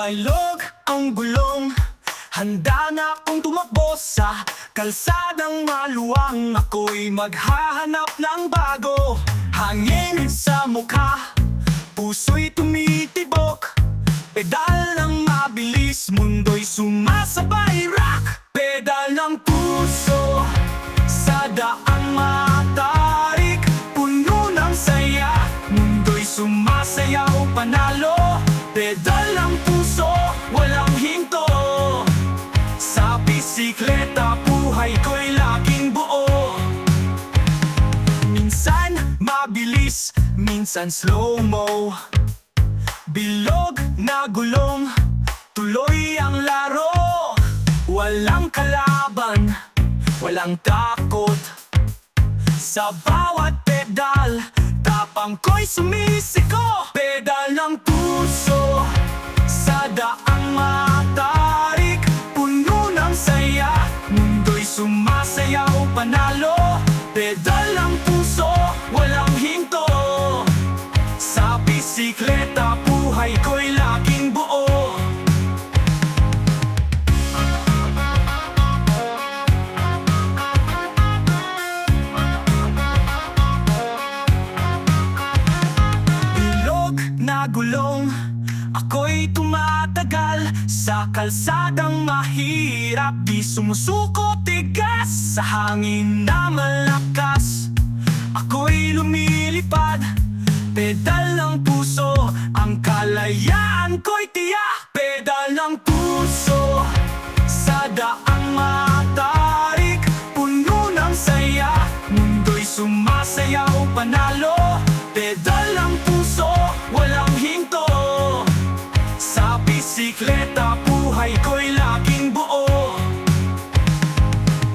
Mailog ang gulong, handa na akong tumakbo sa kalsadang maluwang. Ako'y maghahanap ng bago, hangin sa mukha, puso'y tumitibok. Pedal ng mabilis, mundo'y sumasabay. Rock! Pedal ng puso, sa daang matarik, puno ng saya, mundo'y sumasayaw panalo. Pedal ng puso, walang hinto, sa bisikleta buhay ko'y laging buo. Minsan mabilis, minsan slow-mo, bilog na gulong, tuloy ang laro. Walang kalaban, walang takot, sa bawat pedal, tapang ko'y sumisiko. Pedal ng puso, sa daang matarik, puno ng saya, mundo'y sumasayaw panalo. Pedal ng puso, walang hinto, sa bisikleta buhay ko'y laging buo. Gulong, ako'y tumatagal sa kalsadang mahirap, di sumusuko tigas sa hangin na malakas. Ako'y lumilipad, pedal ng puso, ang kalayaan ko'y tiyak. Pedal ng puso, sa daang matarik, puno ng saya, mundo'y sumasayaw panalo. Pedal ng puso, walang hinto, sa bisikleta buhay ko'y laging buo.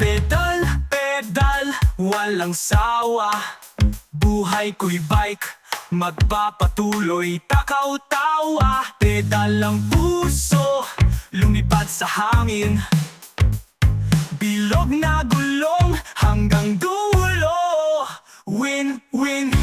Pedal, pedal, walang sawa, buhay ko'y bike, magpapatuloy, takaw tawa. Pedal ng puso, lumipad sa hangin, bilog na gulong hanggang dulo. Win, win.